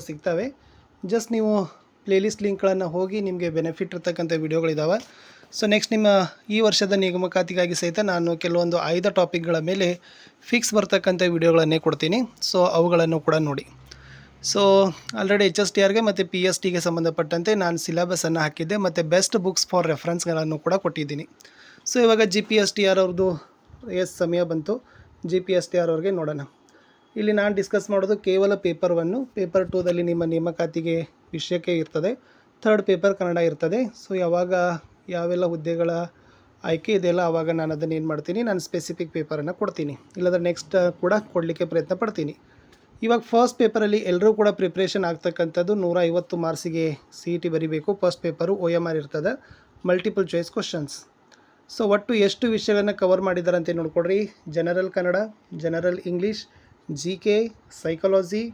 ಸಿಗ್ತವೆ. ಜಸ್ಟ್ ನೀವು ಪ್ಲೇಲಿಸ್ಟ್ ಲಿಂಕ್ಗಳನ್ನು ಹೋಗಿ ನಿಮಗೆ ಬೆನಿಫಿಟ್ ಇರ್ತಕ್ಕಂಥ ವಿಡಿಯೋಗಳಿದ್ದಾವೆ. ಸೊ ನೆಕ್ಸ್ಟ್ ನಿಮ್ಮ ಈ ವರ್ಷದ ನೇಮಕಾತಿಗಾಗಿ ಸಹಿತ ನಾನು ಕೆಲವೊಂದು ಆಯ್ದ ಟಾಪಿಕ್ಗಳ ಮೇಲೆ ಫಿಕ್ಸ್ ಬರ್ತಕ್ಕಂಥ ವಿಡಿಯೋಗಳನ್ನೇ ಕೊಡ್ತೀನಿ. ಸೊ ಅವುಗಳನ್ನು ಕೂಡ ನೋಡಿ. ಸೊ ಆಲ್ರೆಡಿ HSTRಗೆ ಮತ್ತು PSTಗೆ ಸಂಬಂಧಪಟ್ಟಂತೆ ನಾನು ಸಿಲೆಬಸನ್ನು ಹಾಕಿದ್ದೆ ಮತ್ತು ಬೆಸ್ಟ್ ಬುಕ್ಸ್ ಫಾರ್ ರೆಫರೆನ್ಸ್ಗಳನ್ನು ಕೂಡ ಕೊಟ್ಟಿದ್ದೀನಿ. ಸೊ ಇವಾಗ GPSTR ಅವ್ರದ್ದು ಸಮಯ ಬಂತು. GPSTR ಅವ್ರಿಗೆ ನೋಡೋಣ. ಇಲ್ಲಿ ನಾನು ಡಿಸ್ಕಸ್ ಮಾಡೋದು ಕೇವಲ ಪೇಪರ್ 1. ಪೇಪರ್ 2ದಲ್ಲಿ ನಿಮ್ಮ ನೇಮಕಾತಿಗೆ ವಿಷಯಕ್ಕೆ ಇರ್ತದೆ. ಥರ್ಡ್ ಪೇಪರ್ ಕನ್ನಡ ಇರ್ತದೆ. ಸೊ ಯಾವಾಗ ಯಾವೆಲ್ಲ ಹುದ್ದೆಗಳ ಆಯ್ಕೆ ಇದೆಯಲ್ಲ ಆವಾಗ ನಾನು ಅದನ್ನು ಏನು ಮಾಡ್ತೀನಿ, ನಾನು ಸ್ಪೆಸಿಫಿಕ್ ಪೇಪರನ್ನು ಕೊಡ್ತೀನಿ. ಇಲ್ಲದ್ರೆ ನೆಕ್ಸ್ಟ್ ಕೂಡ ಕೊಡಲಿಕ್ಕೆ ಪ್ರಯತ್ನ ಪಡ್ತೀನಿ. ಇವಾಗ ಫಸ್ಟ್ ಪೇಪರಲ್ಲಿ ಎಲ್ಲರೂ ಕೂಡ ಪ್ರಿಪ್ರೇಷನ್ ಆಗ್ತಕ್ಕಂಥದ್ದು 150 ಮಾರ್ಕ್ಸಿಗೆ CET ಬರೀಬೇಕು. ಫಸ್ಟ್ ಪೇಪರು OMR ಇರ್ತದೆ, ಮಲ್ಟಿಪಲ್ ಚಾಯ್ಸ್ ಕ್ವಶನ್ಸ್. ಸೊ ಒಟ್ಟು ಎಷ್ಟು ವಿಷಯಗಳನ್ನು ಕವರ್ ಮಾಡಿದ್ದಾರೆ ಅಂತ ನೋಡ್ಕೊಡ್ರಿ. General Kannada, general English, GK, psychology,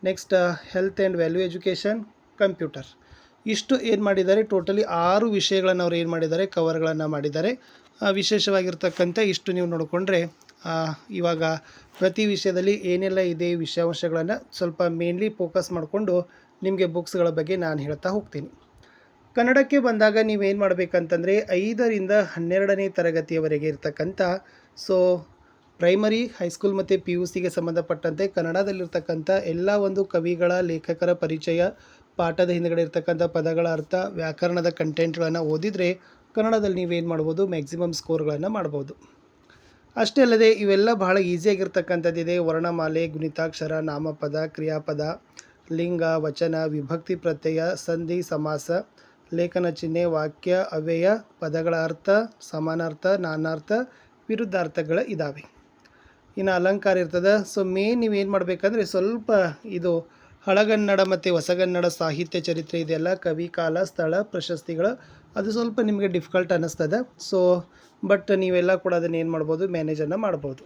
next health and value education, computer. ಇಷ್ಟು ಏನು ಮಾಡಿದ್ದಾರೆ, ಟೋಟಲಿ 6 ವಿಷಯಗಳನ್ನು ಅವ್ರು ಏನು ಮಾಡಿದ್ದಾರೆ, ಕವರ್ಗಳನ್ನು ಮಾಡಿದ್ದಾರೆ. ವಿಶೇಷವಾಗಿರ್ತಕ್ಕಂಥ ಇಷ್ಟು ನೀವು ನೋಡಿಕೊಂಡ್ರೆ ಇವಾಗ ಪ್ರತಿ ವಿಷಯದಲ್ಲಿ ಏನೆಲ್ಲ ಇದೆ ವಿಷಯಾಂಶಗಳನ್ನು ಸ್ವಲ್ಪ ಮೇನ್ಲಿ ಫೋಕಸ್ ಮಾಡಿಕೊಂಡು ನಿಮಗೆ ಬುಕ್ಸ್ಗಳ ಬಗ್ಗೆ ನಾನು ಹೇಳ್ತಾ ಹೋಗ್ತೀನಿ. ಕನ್ನಡಕ್ಕೆ ಬಂದಾಗ ನೀವೇನು ಮಾಡಬೇಕಂತಂದರೆ 5ರಿಂದ 12ನೇ ತರಗತಿಯವರೆಗೆ ಇರ್ತಕ್ಕಂಥ ಸೊ ಪ್ರೈಮರಿ, ಹೈಸ್ಕೂಲ್ ಮತ್ತು PUCಗೆ ಸಂಬಂಧಪಟ್ಟಂತೆ ಕನ್ನಡದಲ್ಲಿರ್ತಕ್ಕಂಥ ಎಲ್ಲ ಒಂದು ಕವಿಗಳ, ಲೇಖಕರ ಪರಿಚಯ, ಪಾಠದ ಹಿಂದುಗಡೆ ಇರ್ತಕ್ಕಂಥ ಪದಗಳ ಅರ್ಥ, ವ್ಯಾಕರಣದ ಕಂಟೆಂಟ್ಗಳನ್ನು ಓದಿದರೆ ಕನ್ನಡದಲ್ಲಿ ನೀವೇನು ಮಾಡ್ಬೋದು, ಮ್ಯಾಕ್ಸಿಮಮ್ ಸ್ಕೋರ್ಗಳನ್ನು ಮಾಡ್ಬೋದು. ಅಷ್ಟೇ ಅಲ್ಲದೆ ಇವೆಲ್ಲ ಬಹಳ ಈಸಿಯಾಗಿರ್ತಕ್ಕಂಥದ್ದಿದೆ. ವರ್ಣಮಾಲೆ, ಗುಣಿತಾಕ್ಷರ, ನಾಮಪದ, ಕ್ರಿಯಾಪದ, ಲಿಂಗ, ವಚನ, ವಿಭಕ್ತಿ ಪ್ರತ್ಯಯ, ಸಂಧಿ, ಸಮಾಸ, ಲೇಖನ ಚಿಹ್ನೆ, ವಾಕ್ಯ, ಅವ್ಯಯ, ಪದಗಳ ಅರ್ಥ, ಸಮಾನಾರ್ಥ, ನಾನಾರ್ಥ, ವಿರುದ್ಧಾರ್ಥಗಳ ಇದ್ದಾವೆ. ಇನ್ನು ಅಲಂಕಾರ ಇರ್ತದೆ. ಸೊ ಮೇನ್ ನೀವೇನು ಮಾಡಬೇಕಂದ್ರೆ ಸ್ವಲ್ಪ ಇದು ಹಳಗನ್ನಡ ಮತ್ತು ಹೊಸಗನ್ನಡ ಸಾಹಿತ್ಯ ಚರಿತ್ರೆ ಇದೆಯಲ್ಲ, ಕವಿ, ಕಾಲ, ಸ್ಥಳ, ಪ್ರಶಸ್ತಿಗಳು, ಅದು ಸ್ವಲ್ಪ ನಿಮಗೆ ಡಿಫಿಕಲ್ಟ್ ಅನ್ನಿಸ್ತದೆ. ಸೊ ಬಟ್ ನೀವೆಲ್ಲ ಕೂಡ ಅದನ್ನು ಏನು ಮಾಡ್ಬೋದು, ಮ್ಯಾನೇಜನ್ನು ಮಾಡ್ಬೋದು.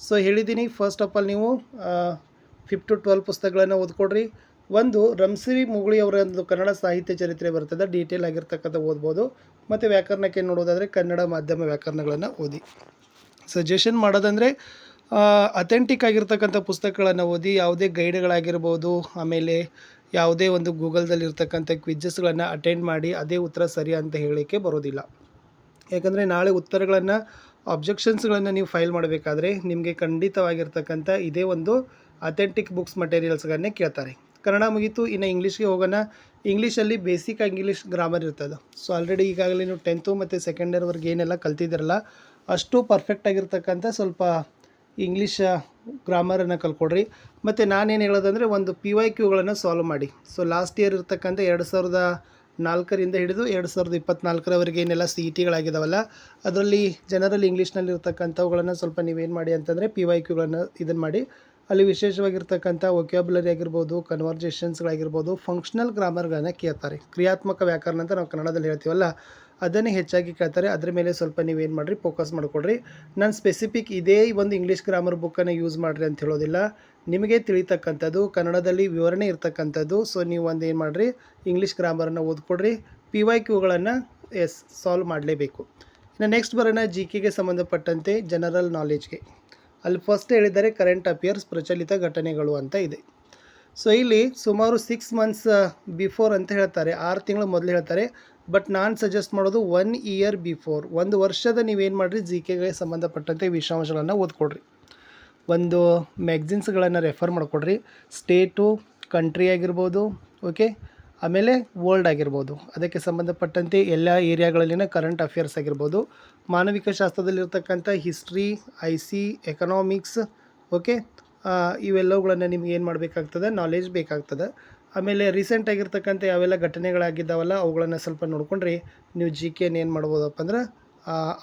ಸೊ ಹೇಳಿದ್ದೀನಿ, ಫಸ್ಟ್ ಆಫ್ ಆಲ್ ನೀವು 5 to 12 ಪುಸ್ತಕಗಳನ್ನು ಓದ್ಕೊಡ್ರಿ. ಒಂದು ರಂಶ್ರೀ ಮುಗುಳಿ ಅವರ ಒಂದು ಕನ್ನಡ ಸಾಹಿತ್ಯ ಚರಿತ್ರೆ ಬರ್ತದೆ, ಡೀಟೇಲ್ ಆಗಿರ್ತಕ್ಕಂಥ ಓದ್ಬೋದು. ಮತ್ತು ವ್ಯಾಕರಣಕ್ಕೆ ನೋಡೋದಾದರೆ ಕನ್ನಡ ಮಾಧ್ಯಮ ವ್ಯಾಕರಣಗಳನ್ನು ಓದಿ. ಸಜೆಷನ್ ಮಾಡೋದಂದರೆ ಅಥೆಂಟಿಕ್ ಆಗಿರ್ತಕ್ಕಂಥ ಪುಸ್ತಕಗಳನ್ನು ಓದಿ. ಯಾವುದೇ ಗೈಡ್ಗಳಾಗಿರ್ಬೋದು, ಆಮೇಲೆ ಯಾವುದೇ ಒಂದು ಗೂಗಲ್ದಲ್ಲಿರ್ತಕ್ಕಂಥ ಕ್ವಿಜ್ಜಸ್ಗಳನ್ನು ಅಟೆಂಡ್ ಮಾಡಿ ಅದೇ ಉತ್ತರ ಸರಿ ಅಂತ ಹೇಳಲಿಕ್ಕೆ ಬರೋದಿಲ್ಲ. ಯಾಕಂದರೆ ನಾಳೆ ಉತ್ತರಗಳನ್ನು, ಅಬ್ಜೆಕ್ಷನ್ಸ್ಗಳನ್ನು ನೀವು ಫೈಲ್ ಮಾಡಬೇಕಾದ್ರೆ ನಿಮಗೆ ಖಂಡಿತವಾಗಿರ್ತಕ್ಕಂಥ ಇದೇ ಒಂದು ಅಥೆಂಟಿಕ್ ಬುಕ್ಸ್ ಮಟೀರಿಯಲ್ಸ್ಗಳನ್ನೇ ಕೇಳ್ತಾರೆ. ಕನ್ನಡ ಮುಗೀತು, ಇನ್ನು ಇಂಗ್ಲೀಷ್ಗೆ ಹೋಗೋಣ. ಇಂಗ್ಲೀಷಲ್ಲಿ ಬೇಸಿಕ್ ಇಂಗ್ಲೀಷ್ ಗ್ರಾಮರ್ ಇರ್ತದೆ. ಸೊ ಆಲ್ರೆಡಿ ಈಗಾಗಲೇ ನೀವು 10th ಮತ್ತು ಸೆಕೆಂಡ್ ಇಯರ್ವರೆಗೆ ಏನೆಲ್ಲ ಕಲ್ತಿದ್ದೀರಲ್ಲ ಅಷ್ಟು ಪರ್ಫೆಕ್ಟ್ ಆಗಿರ್ತಕ್ಕಂಥ ಸ್ವಲ್ಪ ಇಂಗ್ಲೀಷ್ ಗ್ರಾಮರನ್ನು ಕಲ್ಕೊಡ್ರಿ. ಮತ್ತು ನಾನೇನು ಹೇಳೋದಂದರೆ ಒಂದು PYQಗಳನ್ನು ಸಾಲ್ವ್ ಮಾಡಿ. ಸೊ ಲಾಸ್ಟ್ ಇಯರ್ ಇರ್ತಕ್ಕಂಥ 2004ರಿಂದ ಹಿಡಿದು 2024ರವರೆಗೆ ಏನೆಲ್ಲ CETಗಳಾಗಿದ್ದಾವಲ್ಲ ಅದರಲ್ಲಿ ಜನರಲ್ ಇಂಗ್ಲೀಷ್ನಲ್ಲಿ ಇರ್ತಕ್ಕಂಥವುಗಳನ್ನು ಸ್ವಲ್ಪ ನೀವೇನು ಮಾಡಿ ಅಂತಂದರೆ PYQಗಳನ್ನು ಇದನ್ನು ಮಾಡಿ. ಅಲ್ಲಿ ವಿಶೇಷವಾಗಿರ್ತಕ್ಕಂಥ ವೊಕ್ಯಾಬ್ಯುಲರಿ ಆಗಿರ್ಬೋದು, ಕನ್ವರ್ಜೇಷನ್ಸ್ಗಳಾಗಿರ್ಬೋದು, ಫಂಕ್ಷನಲ್ ಗ್ರಾಮರ್ಗಳನ್ನು ಕೇಳ್ತಾರೆ. ಕ್ರಿಯಾತ್ಮಕ ವ್ಯಾಕರಣ ಅಂತ ನಾವು ಕನ್ನಡದಲ್ಲಿ ಹೇಳ್ತೀವಲ್ಲ ಅದನ್ನೇ ಹೆಚ್ಚಾಗಿ ಕೇಳ್ತಾರೆ. ಅದ್ರ ಮೇಲೆ ಸ್ವಲ್ಪ ನೀವೇನು ಮಾಡಿರಿ, ಫೋಕಸ್ ಮಾಡಿಕೊಡ್ರಿ. ನಾನು ಸ್ಪೆಸಿಫಿಕ್ ಇದೇ ಒಂದು ಇಂಗ್ಲೀಷ್ ಗ್ರಾಮರ್ ಬುಕ್ಕನ್ನು ಯೂಸ್ ಮಾಡಿರಿ ಅಂತ ಹೇಳೋದಿಲ್ಲ. ನಿಮಗೆ ತಿಳಿತಕ್ಕಂಥದ್ದು ಕನ್ನಡದಲ್ಲಿ ವಿವರಣೆ ಇರ್ತಕ್ಕಂಥದ್ದು. ಸೊ ನೀವು ಒಂದು ಏನು ಮಾಡಿರಿ, ಇಂಗ್ಲೀಷ್ ಗ್ರಾಮರನ್ನು ಓದ್ಕೊಡ್ರಿ. PYQಗಳನ್ನು ಸಾಲ್ವ್ ಮಾಡಲೇಬೇಕು. ಇನ್ನು ನೆಕ್ಸ್ಟ್ ಬರೋಣ GKಗೆ ಸಂಬಂಧಪಟ್ಟಂತೆ ಜನರಲ್ ನಾಲೆಜ್ಗೆ. ಅಲ್ಲಿ ಫಸ್ಟ್ ಹೇಳಿದ್ದಾರೆ ಕರೆಂಟ್ ಅಫೇರ್ಸ್, ಪ್ರಚಲಿತ ಘಟನೆಗಳು ಅಂತ ಇದೆ. ಸೊ ಇಲ್ಲಿ ಸುಮಾರು 6 months ಬಿಫೋರ್ ಅಂತ ಹೇಳ್ತಾರೆ, 6 ತಿಂಗಳು ಮೊದಲು ಹೇಳ್ತಾರೆ. ಬಟ್ ನಾನು ಸಜೆಸ್ಟ್ ಮಾಡೋದು 1 year ಬಿಫೋರ್, 1 ವರ್ಷದ ನೀವೇನು ಮಾಡಿರಿ GKಗೆ ಸಂಬಂಧಪಟ್ಟಂತೆ ವಿಷಯಾಂಶಗಳನ್ನು ಓದ್ಕೊಡ್ರಿ. ಒಂದು ಮ್ಯಾಗ್ಝಿನ್ಸ್ಗಳನ್ನು ರೆಫರ್ ಮಾಡಿಕೊಡ್ರಿ. ಸ್ಟೇಟು, ಕಂಟ್ರಿ ಆಗಿರ್ಬೋದು, ಓಕೆ, ಆಮೇಲೆ ವರ್ಲ್ಡ್ ಆಗಿರ್ಬೋದು, ಅದಕ್ಕೆ ಸಂಬಂಧಪಟ್ಟಂತೆ ಎಲ್ಲ ಏರಿಯಾಗಳಲ್ಲಿನ ಕರೆಂಟ್ ಅಫೇರ್ಸ್ ಆಗಿರ್ಬೋದು, ಮಾನವಿಕ ಶಾಸ್ತ್ರದಲ್ಲಿರ್ತಕ್ಕಂಥ ಹಿಸ್ಟ್ರಿ, IC, ಎಕನಾಮಿಕ್ಸ್, ಓಕೆ, ಇವೆಲ್ಲವುಗಳನ್ನು ನಿಮ್ಗೆ ಏನು ಮಾಡಬೇಕಾಗ್ತದೆ, ನಾಲೆಜ್ ಬೇಕಾಗ್ತದೆ. ಆಮೇಲೆ ರೀಸೆಂಟ್ ಆಗಿರ್ತಕ್ಕಂಥ ಯಾವೆಲ್ಲ ಘಟನೆಗಳಾಗಿದ್ದಾವಲ್ಲ ಅವುಗಳನ್ನು ಸ್ವಲ್ಪ ನೋಡ್ಕೊಂಡ್ರೆ ನೀವು GKನ ಏನು ಮಾಡ್ಬೋದಪ್ಪ ಅಂದ್ರೆ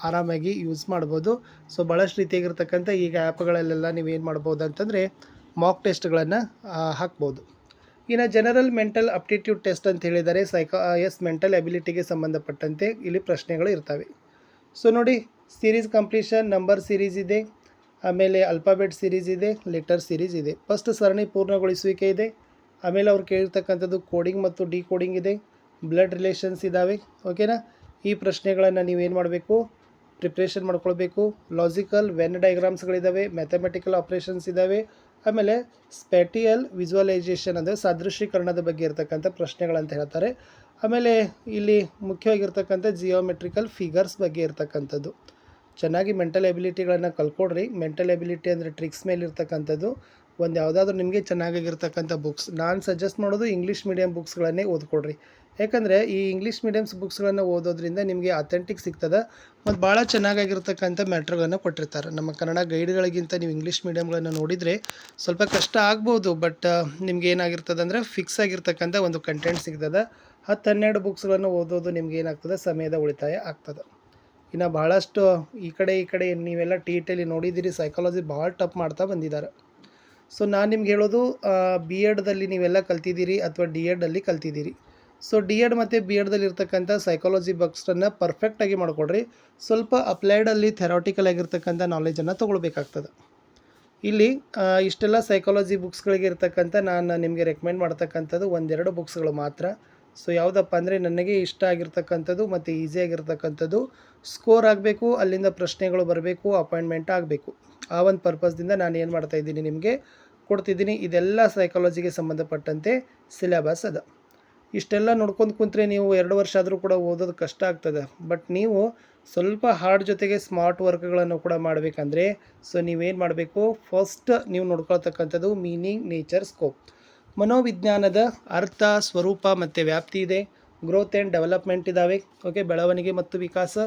ಆರಾಮಾಗಿ ಯೂಸ್ ಮಾಡ್ಬೋದು. ಸೊ ಭಾಳಷ್ಟು ರೀತಿಯಾಗಿರ್ತಕ್ಕಂಥ ಈಗ ಆ್ಯಪ್ಗಳಲ್ಲೆಲ್ಲ ನೀವೇನು ಮಾಡ್ಬೋದು ಅಂತಂದರೆ ಮಾಕ್ ಟೆಸ್ಟ್ಗಳನ್ನು ಹಾಕ್ಬೋದು. ಇನ್ನು ಜನರಲ್ ಮೆಂಟಲ್ ಅಪ್ಟಿಟ್ಯೂಡ್ ಟೆಸ್ಟ್ ಅಂತ ಹೇಳಿದ್ದಾರೆ. ಮೆಂಟಲ್ ಎಬಿಲಿಟಿಗೆ ಸಂಬಂಧಪಟ್ಟಂತೆ ಇಲ್ಲಿ ಪ್ರಶ್ನೆಗಳು ಇರ್ತವೆ. ಸೊ ನೋಡಿ, ಸೀರೀಸ್ ಕಂಪ್ಲೀಷನ್, ನಂಬರ್ ಸೀರೀಸ್ ಇದೆ, ಆಮೇಲೆ ಅಲ್ಫಾಬೆಟ್ ಸೀರೀಸ್ ಇದೆ, ಲೆಟರ್ ಸೀರೀಸ್ ಇದೆ. ಫಸ್ಟ್ ಸರಣಿ ಪೂರ್ಣಗೊಳಿಸುವಿಕೆ ಇದೆ. ಆಮೇಲೆ ಅವ್ರು ಕೇಳಿರ್ತಕ್ಕಂಥದ್ದು ಕೋಡಿಂಗ್ ಮತ್ತು ಡಿಕೋಡಿಂಗ್ ಇದೆ, ಬ್ಲಡ್ ರಿಲೇಷನ್ಸ್ ಇದ್ದಾವೆ. ಓಕೆನಾ, ಈ ಪ್ರಶ್ನೆಗಳನ್ನು ನೀವೇನು ಮಾಡಬೇಕು, ಪ್ರಿಪ್ರೇಷನ್ ಮಾಡ್ಕೊಳ್ಬೇಕು. ಲಾಜಿಕಲ್ ವೆನ್ ಡಯಾಗ್ರಾಮ್ಸ್ಗಳಿದ್ದಾವೆ, ಮ್ಯಾಥಮೆಟಿಕಲ್ ಆಪ್ರೇಷನ್ಸ್ ಇದ್ದಾವೆ, ಆಮೇಲೆ ಸ್ಪೇಟಿಯಲ್ ವಿಜುವಲೈಸೇಷನ್ ಅಂದರೆ ಸಾದೃಶ್ಯೀಕರಣದ ಬಗ್ಗೆ ಇರತಕ್ಕಂಥ ಪ್ರಶ್ನೆಗಳಂತ ಹೇಳ್ತಾರೆ. ಆಮೇಲೆ ಇಲ್ಲಿ ಮುಖ್ಯವಾಗಿರ್ತಕ್ಕಂಥ ಜಿಯೋಮೆಟ್ರಿಕಲ್ ಫಿಗರ್ಸ್ ಬಗ್ಗೆ ಇರತಕ್ಕಂಥದ್ದು. ಚೆನ್ನಾಗಿ ಮೆಂಟಲ್ ಎಬಿಲಿಟಿಗಳನ್ನು ಕಲ್ಕೊಡ್ರಿ. ಮೆಂಟಲ್ ಎಬಿಲಿಟಿ ಅಂದರೆ ಟ್ರಿಕ್ಸ್ ಮೇಲೆ ಇರ್ತಕ್ಕಂಥದ್ದು. ಒಂದು ಯಾವುದಾದ್ರೂ ನಿಮಗೆ ಚೆನ್ನಾಗಿರ್ತಕ್ಕಂಥ ಬುಕ್ಸ್ ನಾನು ಸಜೆಸ್ಟ್ ಮಾಡೋದು ಇಂಗ್ಲೀಷ್ ಮೀಡಿಯಮ್ ಬುಕ್ಸ್ಗಳನ್ನೇ ಓದ್ಕೊಡ್ರಿ. ಯಾಕಂದರೆ ಈ ಇಂಗ್ಲೀಷ್ ಮೀಡಿಯಮ್ಸ್ ಬುಕ್ಸ್ಗಳನ್ನು ಓದೋದ್ರಿಂದ ನಿಮಗೆ ಅಥೆಂಟಿಕ್ ಸಿಗ್ತದೆ ಮತ್ತು ಭಾಳ ಚೆನ್ನಾಗಿರ್ತಕ್ಕಂಥ ಮ್ಯಾಟ್ರ್ಗಳನ್ನು ಕೊಟ್ಟಿರ್ತಾರೆ. ನಮ್ಮ ಕನ್ನಡ ಗೈಡ್ಗಳಿಗಿಂತ ನೀವು ಇಂಗ್ಲೀಷ್ ಮೀಡಿಯಮ್ಗಳನ್ನು ನೋಡಿದರೆ ಸ್ವಲ್ಪ ಕಷ್ಟ ಆಗ್ಬೋದು, ಬಟ್ ನಿಮ್ಗೆ ಏನಾಗಿರ್ತದೆ ಅಂದರೆ ಫಿಕ್ಸ್ ಆಗಿರ್ತಕ್ಕಂಥ ಒಂದು ಕಂಟೆಂಟ್ ಸಿಗ್ತದೆ. 10-12 ಬುಕ್ಸ್ಗಳನ್ನು ಓದೋದು ನಿಮ್ಗೆ ಏನಾಗ್ತದೆ, ಸಮಯದ ಉಳಿತಾಯ ಆಗ್ತದೆ. ಇನ್ನು ಭಾಳಷ್ಟು ಈ ಕಡೆ ನೀವೆಲ್ಲ ಟಿ ನೋಡಿದ್ದೀರಿ, ಸೈಕಾಲಜಿ ಭಾಳ ಟಫ್ ಮಾಡ್ತಾ ಬಂದಿದ್ದಾರೆ. ಸೊ ನಾನು ನಿಮ್ಗೆ ಹೇಳೋದು ಬಿ ಎಡ್ದಲ್ಲಿ ನೀವೆಲ್ಲ ಕಲ್ತಿದ್ದೀರಿ ಅಥವಾ ಡಿ ಎಡ್ಡಲ್ಲಿ ಕಲ್ತಿದ್ದೀರಿ. ಸೊ ಡಿ ಎಡ್ ಮತ್ತು ಬಿ ಎಡ್ದಲ್ಲಿ ಇರ್ತಕ್ಕಂಥ ಸೈಕಾಲಜಿ ಬುಕ್ಸನ್ನು ಪರ್ಫೆಕ್ಟಾಗಿ ಮಾಡ್ಕೊಡ್ರಿ. ಸ್ವಲ್ಪ ಅಪ್ಲೈಡಲ್ಲಿ ಥೆರಾಟಿಕಲ್ ಆಗಿರ್ತಕ್ಕಂಥ ನಾಲೆಜನ್ನು ತೊಗೊಳ್ಬೇಕಾಗ್ತದೆ. ಇಲ್ಲಿ ಇಷ್ಟೆಲ್ಲ ಸೈಕಾಲಜಿ ಬುಕ್ಸ್ಗಳಿಗೆ ಇರ್ತಕ್ಕಂಥ ನಾನು ನಿಮಗೆ ರೆಕಮೆಂಡ್ ಮಾಡ್ತಕ್ಕಂಥದ್ದು 1-2 ಬುಕ್ಸ್ಗಳು ಮಾತ್ರ. ಸೊ ಯಾವುದಪ್ಪ ಅಂದರೆ ನನಗೆ ಇಷ್ಟ ಆಗಿರ್ತಕ್ಕಂಥದ್ದು ಮತ್ತು ಈಸಿಯಾಗಿರ್ತಕ್ಕಂಥದ್ದು, ಸ್ಕೋರ್ ಆಗಬೇಕು, ಅಲ್ಲಿಂದ ಪ್ರಶ್ನೆಗಳು ಬರಬೇಕು, ಅಪಾಯಿಂಟ್ಮೆಂಟ್ ಆಗಬೇಕು. ಆ ಒಂದು ಪರ್ಪಸ್ದಿಂದ ನಾನು ಏನು ಮಾಡ್ತಾಯಿದ್ದೀನಿ, ನಿಮಗೆ ಕೊಡ್ತಿದ್ದೀನಿ. ಇದೆಲ್ಲ ಸೈಕಾಲಜಿಗೆ ಸಂಬಂಧಪಟ್ಟಂತೆ ಸಿಲೆಬಸ್ ಅದ. ಇಷ್ಟೆಲ್ಲ ನೋಡ್ಕೊಂಡು ಕುಂತ್ರೆ ನೀವು 2 ವರ್ಷ ಆದರೂ ಕೂಡ ಓದೋದು ಕಷ್ಟ ಆಗ್ತದೆ. ಬಟ್ ನೀವು ಸ್ವಲ್ಪ ಹಾರ್ಡ್ ಜೊತೆಗೆ ಸ್ಮಾರ್ಟ್ ವರ್ಕ್ಗಳನ್ನು ಕೂಡ ಮಾಡಬೇಕಂದ್ರೆ ಸೊ ನೀವೇನು ಮಾಡಬೇಕು, ಫಸ್ಟ್ ನೀವು ನೋಡ್ಕೊಳ್ತಕ್ಕಂಥದ್ದು ಮೀನಿಂಗ್, ನೇಚರ್, ಸ್ಕೋಪ್. ಮನೋವಿಜ್ಞಾನದ ಅರ್ಥ, ಸ್ವರೂಪ ಮತ್ತು ವ್ಯಾಪ್ತಿ ಇದೆ. ಗ್ರೋತ್ ಆ್ಯಂಡ್ ಡೆವಲಪ್ಮೆಂಟ್ ಇದ್ದಾವೆ. ಓಕೆ, ಬೆಳವಣಿಗೆ ಮತ್ತು ವಿಕಾಸ.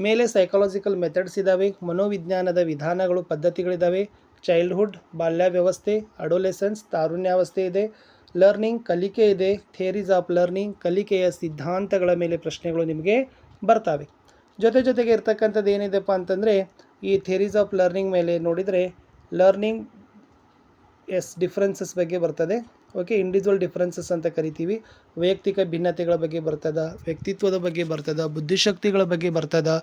ಮೇಲೆ ಸೈಕಾಲಜಿಕಲ್ ಮೆಥಡ್ಸ್ ಇದ್ದಾವೆ. ಮನೋವಿಜ್ಞಾನದ ವಿಧಾನಗಳು, ಪದ್ಧತಿಗಳಿದ್ದಾವೆ. ಚೈಲ್ಡ್ಹುಡ್, ಬಾಲ್ಯ ವ್ಯವಸ್ಥೆ, ಅಡೋಲೆಸೆನ್ಸ್, ತಾರುಣ್ಯಾವಸ್ಥೆ ಇದೆ. ಲರ್ನಿಂಗ್, ಕಲಿಕೆ ಇದೆ. ಥಿಯರೀಸ್ ಆಫ್ ಲರ್ನಿಂಗ್, ಕಲಿಕೆಯ ಸಿದ್ಧಾಂತಗಳ ಮೇಲೆ ಪ್ರಶ್ನೆಗಳು ನಿಮಗೆ ಬರ್ತವೆ. ಜೊತೆಗೆ ಇರ್ತಕ್ಕಂಥದ್ದು ಏನಿದೆಪ್ಪ ಅಂತಂದರೆ ಈ ಥಿಯರೀಸ್ ಆಫ್ ಲರ್ನಿಂಗ್ ಮೇಲೆ ನೋಡಿದರೆ ಲರ್ನಿಂಗ್ ಡಿಫ್ರೆನ್ಸಸ್ ಬಗ್ಗೆ ಬರ್ತದೆ. ಓಕೆ, ಇಂಡಿವಿಜುವಲ್ ಡಿಫ್ರೆನ್ಸಸ್ ಅಂತ ಕರಿತೀವಿ. ವೈಯಕ್ತಿಕ ಭಿನ್ನತೆಗಳ ಬಗ್ಗೆ ಬರ್ತದೆ, ವ್ಯಕ್ತಿತ್ವದ ಬಗ್ಗೆ ಬರ್ತದೆ, ಬುದ್ಧಿಶಕ್ತಿಗಳ ಬಗ್ಗೆ ಬರ್ತದೆ,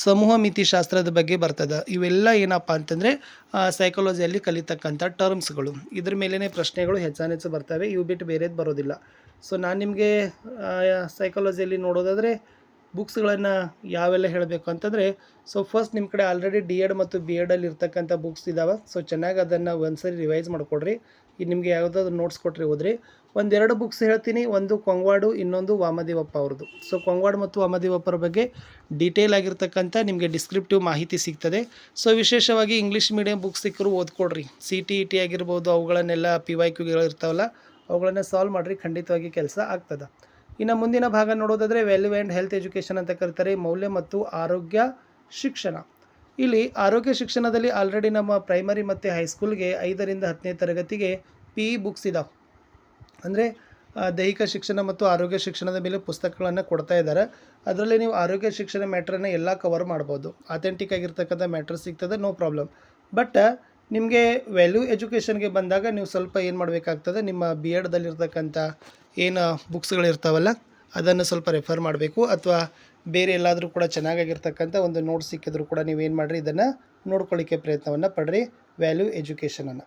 ಸಮೂಹ ಮಿತಿಶಾಸ್ತ್ರದ ಬಗ್ಗೆ ಬರ್ತದೆ. ಇವೆಲ್ಲ ಏನಪ್ಪ ಅಂತಂದರೆ ಸೈಕಾಲಜಿಯಲ್ಲಿ ಕಲಿತಕ್ಕಂಥ ಟರ್ಮ್ಸ್ಗಳು. ಇದ್ರ ಮೇಲೇ ಪ್ರಶ್ನೆಗಳು ಹೆಚ್ಚಾನೆಚ್ಚು ಬರ್ತವೆ. ಇವು ಬಿಟ್ಟು ಬೇರೆದು ಬರೋದಿಲ್ಲ. ಸೊ ನಾನು ನಿಮಗೆ ಸೈಕಾಲಜಿಯಲ್ಲಿ ನೋಡೋದಾದರೆ ಬುಕ್ಸ್ಗಳನ್ನು ಯಾವೆಲ್ಲ ಹೇಳಬೇಕು ಅಂತಂದರೆ, ಸೊ ಫಸ್ಟ್ ನಿಮ್ಮ ಕಡೆ ಆಲ್ರೆಡಿ ಡಿ ಎಡ್ ಮತ್ತು ಬಿ ಎಡಲ್ಲಿ ಇರ್ತಕ್ಕಂಥ ಬುಕ್ಸ್ ಇದ್ದಾವೆ. ಸೊ ಚೆನ್ನಾಗಿ ಅದನ್ನು ಒಂದ್ಸರಿ ರಿವೈಸ್ ಮಾಡಿಕೊಡ್ರಿ. ಇದು ನಿಮಗೆ ಯಾವುದಾದ್ರು ನೋಟ್ಸ್ ಕೊಟ್ಟರೆ ಓದ್ರಿ. 1-2 ಬುಕ್ಸ್ ಹೇಳ್ತೀನಿ. ಒಂದು ಕೊಂಗ್ವಾಡು, ಇನ್ನೊಂದು ವಾಮದೇವಪ್ಪ ಅವ್ರದ್ದು. ಸೊ ಕೊಂಗ್ವಾಡು ಮತ್ತು ವಾಮದೇವಪ್ಪರ ಬಗ್ಗೆ ಡೀಟೇಲ್ ಆಗಿರ್ತಕ್ಕಂಥ ನಿಮಗೆ ಡಿಸ್ಕ್ರಿಪ್ಟಿವ್ ಮಾಹಿತಿ ಸಿಗ್ತದೆ. ಸೊ ವಿಶೇಷವಾಗಿ ಇಂಗ್ಲೀಷ್ ಮೀಡಿಯಮ್ ಬುಕ್ಸ್ ಸಿಕ್ಕರು ಓದ್ಕೊಡ್ರಿ. CTET ಆಗಿರ್ಬೋದು, ಅವುಗಳನ್ನೆಲ್ಲ PYQಗಳು ಇರ್ತಾವಲ್ಲ, ಅವುಗಳನ್ನು ಸಾಲ್ವ್ ಮಾಡಿರಿ, ಖಂಡಿತವಾಗಿ ಕೆಲಸ ಆಗ್ತದೆ. ಇನ್ನು ಮುಂದಿನ ಭಾಗ ನೋಡೋದಾದರೆ ವ್ಯಾಲ್ಯೂ ಆ್ಯಂಡ್ ಹೆಲ್ತ್ ಎಜುಕೇಷನ್ ಅಂತ ಕರೀತಾರೆ. ಮೌಲ್ಯ ಮತ್ತು ಆರೋಗ್ಯ ಶಿಕ್ಷಣ. ಇಲ್ಲಿ ಆರೋಗ್ಯ ಶಿಕ್ಷಣದಲ್ಲಿ ಆಲ್ರೆಡಿ ನಮ್ಮ ಪ್ರೈಮರಿ ಮತ್ತು ಹೈಸ್ಕೂಲ್ಗೆ 5ರಿಂದ 10ನೇ ತರಗತಿಗೆ PE ಬುಕ್ಸ್ ಇದಾವೆ. ಅಂದರೆ ದೈಹಿಕ ಶಿಕ್ಷಣ ಮತ್ತು ಆರೋಗ್ಯ ಶಿಕ್ಷಣದ ಮೇಲೆ ಪುಸ್ತಕಗಳನ್ನು ಕೊಡ್ತಾ ಇದ್ದಾರೆ. ಅದರಲ್ಲಿ ನೀವು ಆರೋಗ್ಯ ಶಿಕ್ಷಣ ಮ್ಯಾಟ್ರನ್ನು ಎಲ್ಲ ಕವರ್ ಮಾಡ್ಬೋದು. ಅಥೆಂಟಿಕ್ ಆಗಿರ್ತಕ್ಕಂಥ ಮ್ಯಾಟ್ರ್ ಸಿಗ್ತದೆ, ನೋ ಪ್ರಾಬ್ಲಮ್. ಬಟ್ ನಿಮಗೆ ವ್ಯಾಲ್ಯೂ ಎಜುಕೇಷನ್ಗೆ ಬಂದಾಗ ನೀವು ಸ್ವಲ್ಪ ಏನು ಮಾಡಬೇಕಾಗ್ತದೆ, ನಿಮ್ಮ ಬಿ ಎಡ್ದಲ್ಲಿರ್ತಕ್ಕಂಥ ಏನು ಬುಕ್ಸ್ಗಳಿರ್ತಾವಲ್ಲ ಅದನ್ನು ಸ್ವಲ್ಪ ರೆಫರ್ ಮಾಡಬೇಕು. ಅಥವಾ ಬೇರೆ ಎಲ್ಲಾದರೂ ಕೂಡ ಚೆನ್ನಾಗಿರ್ತಕ್ಕಂಥ ಒಂದು ನೋಟ್ಸ್ ಸಿಕ್ಕಿದ್ರು ಕೂಡ ನೀವೇನು ಮಾಡಿರಿ, ಇದನ್ನು ನೋಡ್ಕೊಳ್ಳಿಕ್ಕೆ ಪ್ರಯತ್ನವನ್ನು ಪಡ್ರಿ, ವ್ಯಾಲ್ಯೂ ಎಜುಕೇಷನನ್ನು.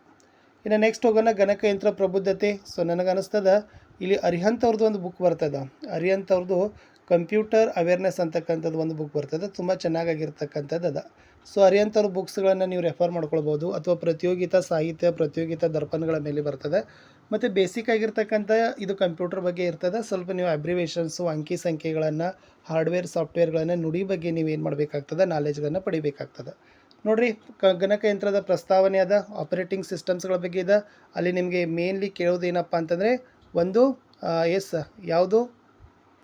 ಇನ್ನು ನೆಕ್ಸ್ಟ್ ಹೋಗೋಣ, ಗಣಕಯಂತ್ರ ಪ್ರಬುದ್ಧತೆ. ಸೊ ನನಗನ್ನಿಸ್ತದ ಇಲ್ಲಿ ಅರಿಹಂತ್ ಅವ್ರದ್ದು ಒಂದು ಬುಕ್ ಬರ್ತದೆ. ಅರಿಹಂತ್ ಅವ್ರದ್ದು ಕಂಪ್ಯೂಟರ್ ಅವೇರ್ನೆಸ್ ಅಂತಕ್ಕಂಥದ್ದು ಒಂದು ಬುಕ್ ಬರ್ತದೆ, ತುಂಬ ಚೆನ್ನಾಗಿರ್ತಕ್ಕಂಥದ್ದು ಅದ. ಸೊ ಅರಿಹಂತ್ ಅವ್ರ ಬುಕ್ಸ್ಗಳನ್ನು ನೀವು ರೆಫರ್ ಮಾಡ್ಕೊಳ್ಬೋದು. ಅಥವಾ ಪ್ರತಿಯೋಗಿತಾ ಸಾಹಿತ್ಯ, ಪ್ರತಿಯೋಗಿತಾ ದರ್ಪಣಗಳ ಮೇಲೆ ಬರ್ತದೆ. ಮತ್ತು ಬೇಸಿಕ್ ಆಗಿರ್ತಕ್ಕಂಥ ಇದು ಕಂಪ್ಯೂಟರ್ ಬಗ್ಗೆ ಇರ್ತದೆ. ಸ್ವಲ್ಪ ನೀವು ಅಬ್ರಿವೇಷನ್ಸು, ಅಂಕಿ ಸಂಖ್ಯೆಗಳನ್ನು, ಹಾರ್ಡ್ವೇರ್ ಸಾಫ್ಟ್ವೇರ್ಗಳನ್ನು, ನುಡಿ ಬಗ್ಗೆ ನೀವೇನು ಮಾಡಬೇಕಾಗ್ತದೆ, ನಾಲೆಜ್ಗಳನ್ನು ಪಡಿಬೇಕಾಗ್ತದೆ. ನೋಡಿರಿ, ಗಣಕಯಂತ್ರದ ಪ್ರಸ್ತಾವನೆ ಅದ, ಆಪರೇಟಿಂಗ್ ಸಿಸ್ಟಮ್ಸ್ಗಳ ಬಗ್ಗೆ ಇದೆ. ಅಲ್ಲಿ ನಿಮಗೆ ಮೇನ್ಲಿ ಕೇಳೋದು ಏನಪ್ಪ ಅಂತಂದರೆ ಒಂದು ಯಾವುದು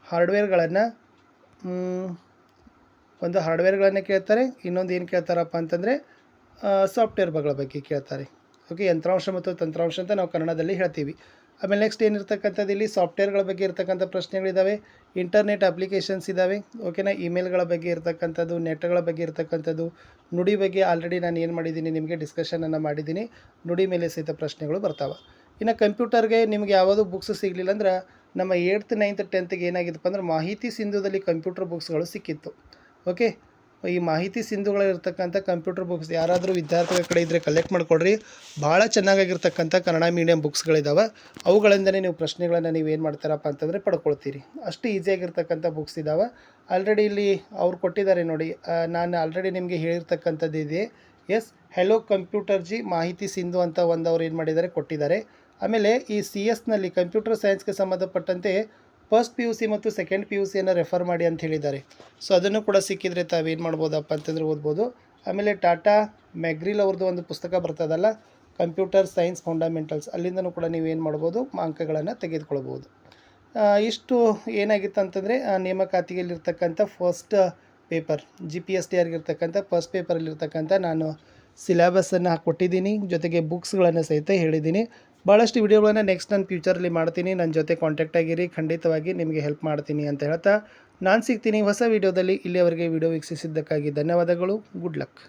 ಹಾರ್ಡ್ವೇರ್ಗಳನ್ನು ಕೇಳ್ತಾರೆ. ಇನ್ನೊಂದು ಏನು ಕೇಳ್ತಾರಪ್ಪ ಅಂತಂದರೆ ಸಾಫ್ಟ್ವೇರ್ಗಳ ಬಗ್ಗೆ ಕೇಳ್ತಾರೆ. ಓಕೆ, ಯಂತ್ರಾಂಶ ಮತ್ತು ತಂತ್ರಾಂಶ ಅಂತ ನಾವು ಕನ್ನಡದಲ್ಲಿ ಹೇಳ್ತೀವಿ. ಆಮೇಲೆ ನೆಕ್ಸ್ಟ್ ಏನಿರ್ತಕ್ಕಂಥದ್ದು ಇಲ್ಲಿ ಸಾಫ್ಟ್ವೇರ್ಗಳ ಬಗ್ಗೆ ಇರ್ತಕ್ಕಂಥ ಪ್ರಶ್ನೆಗಳಿದ್ದಾವೆ. ಇಂಟರ್ನೆಟ್ ಅಪ್ಲಿಕೇಶನ್ಸ್ ಇದ್ದಾವೆ. ಓಕೆನಾ, ಇಮೇಲ್ಗಳ ಬಗ್ಗೆ ಇರ್ತಕ್ಕಂಥದ್ದು, ನೆಟ್ಗಳ ಬಗ್ಗೆ ಇರ್ತಕ್ಕಂಥದ್ದು, ನುಡಿ ಬಗ್ಗೆ ಆಲ್ರೆಡಿ ನಾನು ಏನು ಮಾಡಿದ್ದೀನಿ, ನಿಮಗೆ ಡಿಸ್ಕಷನನ್ನು ಮಾಡಿದ್ದೀನಿ. ನುಡಿ ಮೇಲೆ ಸಹಿತ ಪ್ರಶ್ನೆಗಳು ಬರ್ತಾವೆ. ಇನ್ನು ಕಂಪ್ಯೂಟರ್ಗೆ ನಿಮಗೆ ಯಾವುದೂ ಬುಕ್ಸ್ ಸಿಗಲಿಲ್ಲ ಅಂದ್ರೆ ನಮ್ಮ 8th 9th 10th ಏನಾಗಿತ್ತಪ್ಪ ಅಂದ್ರೆ ಮಾಹಿತಿ ಸಿಂಧುದಲ್ಲಿ ಕಂಪ್ಯೂಟರ್ ಬುಕ್ಸ್ಗಳು ಸಿಕ್ಕಿತ್ತು. ಓಕೆ, ಈ ಮಾಹಿತಿ ಸಿಂಧುಗಳಿರ್ತಕ್ಕಂಥ ಕಂಪ್ಯೂಟರ್ ಬುಕ್ಸ್ ಯಾರಾದರೂ ವಿದ್ಯಾರ್ಥಿಗಳ ಕಡೆ ಇದ್ದರೆ ಕಲೆಕ್ಟ್ ಮಾಡಿಕೊಡ್ರಿ. ಭಾಳ ಚೆನ್ನಾಗಿರ್ತಕ್ಕಂಥ ಕನ್ನಡ ಮೀಡಿಯಮ್ ಬುಕ್ಸ್ಗಳಿದ್ದಾವೆ. ಅವುಗಳಿಂದಲೇ ನೀವು ಪ್ರಶ್ನೆಗಳನ್ನು ನೀವೇನು ಮಾಡ್ತಾರಪ್ಪ ಅಂತಂದರೆ ಪಡ್ಕೊಳ್ತೀರಿ. ಅಷ್ಟು ಈಸಿಯಾಗಿರ್ತಕ್ಕಂಥ ಬುಕ್ಸ್ ಇದ್ದಾವೆ. ಆಲ್ರೆಡಿ ಇಲ್ಲಿ ಅವ್ರು ಕೊಟ್ಟಿದ್ದಾರೆ ನೋಡಿ, ನಾನು ಆಲ್ರೆಡಿ ನಿಮಗೆ ಹೇಳಿರ್ತಕ್ಕಂಥದ್ದು ಇದೆ. ಹೆಲೋ ಕಂಪ್ಯೂಟರ್ ಜಿ ಮಾಹಿತಿ ಸಿಂಧು ಅಂತ ಒಂದು ಅವ್ರು ಏನು ಮಾಡಿದ್ದಾರೆ ಕೊಟ್ಟಿದ್ದಾರೆ. ಆಮೇಲೆ ಈ CS ಕಂಪ್ಯೂಟರ್ ಸೈನ್ಸ್ಗೆ ಸಂಬಂಧಪಟ್ಟಂತೆ ಫಸ್ಟ್ PUC ಮತ್ತು ಸೆಕೆಂಡ್ PUCಯನ್ನು ರೆಫರ್ ಮಾಡಿ ಅಂತ ಹೇಳಿದ್ದಾರೆ. ಸೊ ಅದನ್ನು ಕೂಡ ಸಿಕ್ಕಿದರೆ ತಾವೇನು ಮಾಡ್ಬೋದಪ್ಪ ಅಂತಂದರೆ ಓದ್ಬೋದು. ಆಮೇಲೆ ಟಾಟಾ ಮೆಗ್ರಿಲ್ ಅವ್ರದ್ದು ಒಂದು ಪುಸ್ತಕ ಬರ್ತದಲ್ಲ, ಕಂಪ್ಯೂಟರ್ ಸೈನ್ಸ್ ಫಂಡಮೆಂಟಲ್ಸ್, ಅಲ್ಲಿಂದನೂ ಕೂಡ ನೀವೇನು ಮಾಡ್ಬೋದು, ಅಂಕಗಳನ್ನು ತೆಗೆದುಕೊಳ್ಬೋದು. ಇಷ್ಟು ಏನಾಗಿತ್ತು ಅಂತಂದರೆ ನೇಮಕಾತಿಯಲ್ಲಿರ್ತಕ್ಕಂಥ ಫಸ್ಟ್ ಪೇಪರ್ GPSTRಗಿರ್ತಕ್ಕಂಥ ಫಸ್ಟ್ ಪೇಪರಲ್ಲಿರ್ತಕ್ಕಂಥ ನಾನು ಸಿಲೆಬಸನ್ನು ಕೊಟ್ಟಿದ್ದೀನಿ, ಜೊತೆಗೆ ಬುಕ್ಸ್ಗಳನ್ನು ಸಹಿತ ಹೇಳಿದ್ದೀನಿ. ಭಾಳಷ್ಟು ವಿಡಿಯೋಗಳನ್ನು ನೆಕ್ಸ್ಟ್ ನಾನು ಫ್ಯೂಚರಲ್ಲಿ ಮಾಡ್ತೀನಿ. ನನ್ನ ಜೊತೆ ಕಾಂಟ್ಯಾಕ್ಟ್ ಆಗಿರಿ, ಖಂಡಿತವಾಗಿ ನಿಮಗೆ ಹೆಲ್ಪ್ ಮಾಡ್ತೀನಿ ಅಂತ ಹೇಳ್ತಾ ನಾನು ಸಿಗ್ತೀನಿ ಹೊಸ ವಿಡಿಯೋದಲ್ಲಿ. ಇಲ್ಲಿಯವರೆಗೆ ವಿಡಿಯೋ ವೀಕ್ಷಿಸಿದ್ದಕ್ಕಾಗಿ ಧನ್ಯವಾದಗಳು. Good luck.